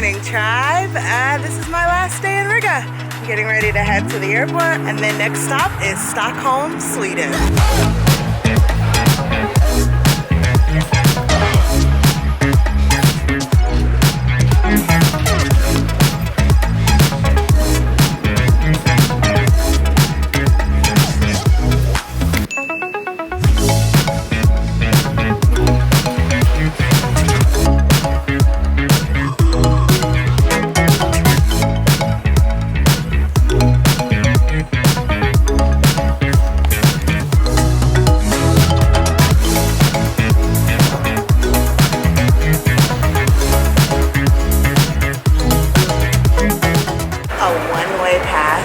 morning, tribe. This is my last day in Riga. I'm getting ready to head to the airport, and then next stop is Stockholm, Sweden.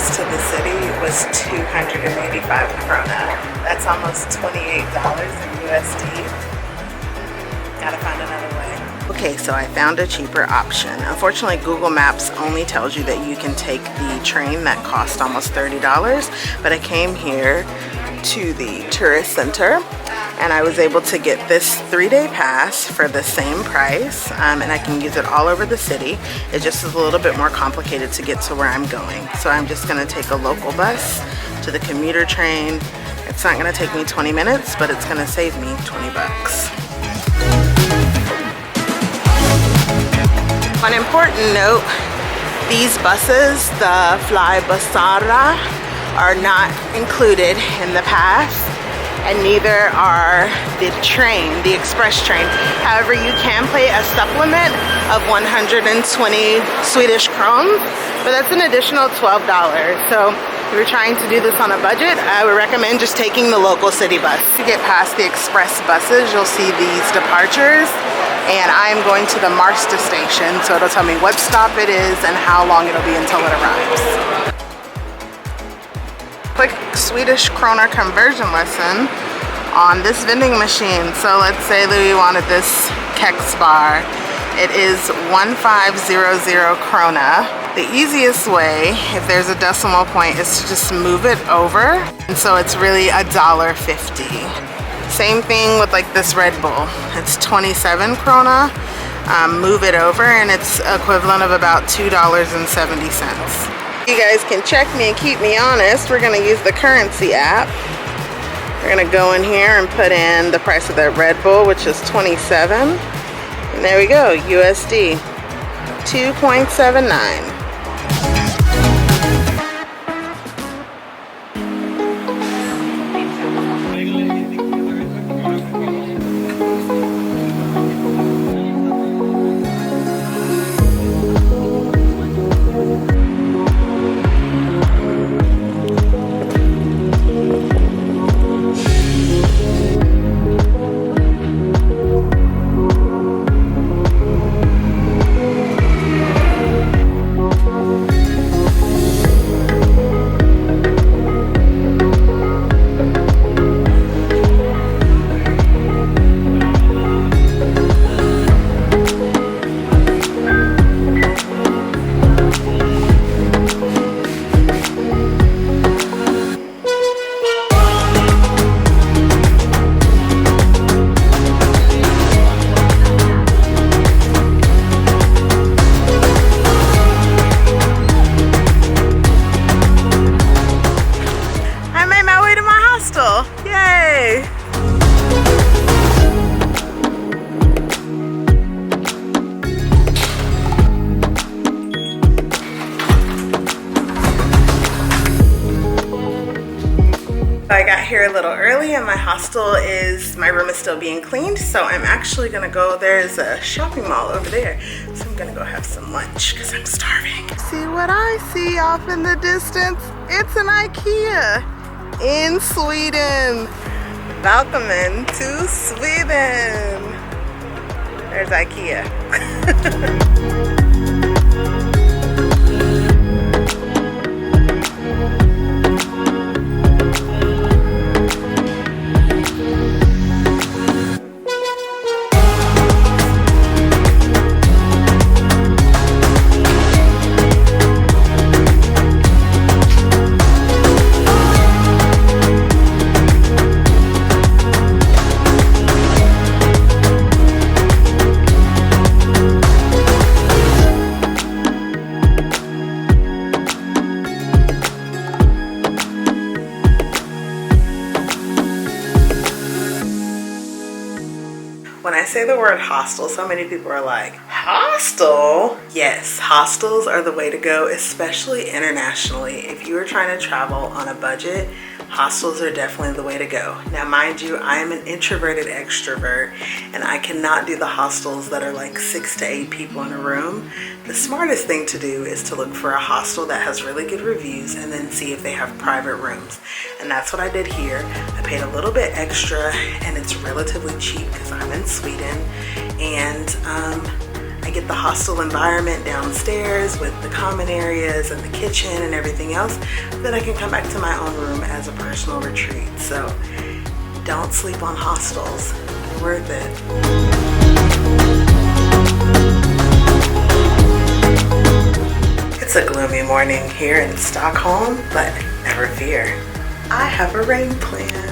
To the city was 285 krona. That's almost $28 in USD. Gotta find another way. Okay, so I found a cheaper option. Unfortunately, Google Maps only tells you that you can take the train that cost almost $30, but I came here to the tourist center and I was able to get this 3-day pass for the same price, and I can use it all over the city. It just is a little bit more complicated to get to where I'm going. So I'm just gonna take a local bus to the commuter train. It's not gonna take me 20 minutes, but it's gonna save me 20 bucks. One important note, these buses, the Fly Busara, are not included in the pass, and neither are the train, the express train. However, you can pay a supplement of 120 Swedish crowns, but that's an additional $12. So if you're trying to do this on a budget, I would recommend just taking the local city bus. To get past the express buses, you'll see these departures, and I'm going to the Marsta station, so it'll tell me what stop it is and how long it'll be until it arrives. Quick Swedish krona conversion lesson on this vending machine. So let's say that we wanted this Kex bar. It is 1500 krona. The easiest way, if there's a decimal point, is to just move it over. And so it's really $1.50. Same thing with like this Red Bull. It's 27 krona. Move it over and it's equivalent of about $2.70. You guys can check me and keep me honest. We're gonna use the currency app. We're gonna go in here and put in the price of that Red Bull, which is 27. And there we go, USD, 2.79. Yay! I got here a little early and my my room is still being cleaned, so I'm actually gonna go, there's a shopping mall over there, so I'm gonna go have some lunch because I'm starving. See what I see off in the distance? It's an IKEA in Sweden. Welcome to Sweden. There's IKEA. say the word hostel, so many people are like, hostel? Yes, hostels are the way to go, especially internationally. If you are trying to travel on a budget, hostels are definitely the way to go. Now, mind you, I am an introverted extrovert, and I cannot do the hostels that are like 6 to 8 people in a room. The smartest thing to do is to look for a hostel that has really good reviews and then see if they have private rooms. And that's what I did here. I paid a little bit extra, and it's relatively cheap because I'm in Sweden. And I get the hostel environment downstairs with the common areas and the kitchen and everything else. Then I can come back to my own room as a personal retreat. So don't sleep on hostels. They're worth it. It's a gloomy morning here in Stockholm, but never fear. I have a rain plan.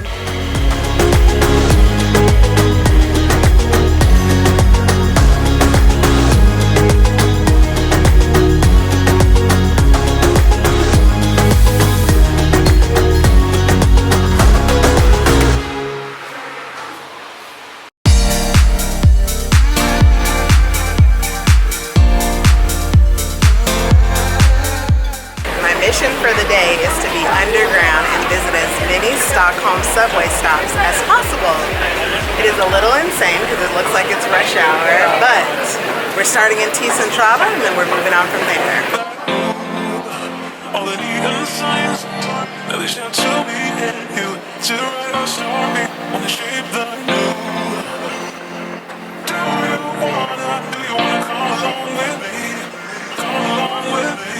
For the day is to be underground and visit as many Stockholm subway stops as possible. It is a little insane because it looks like it's rush hour, but we're starting in T-Centrala and then we're moving on from there. All the neon signs, now they shout to me and you to write a story on the shape that I knew. Do you wanna come along with me? Come along with me.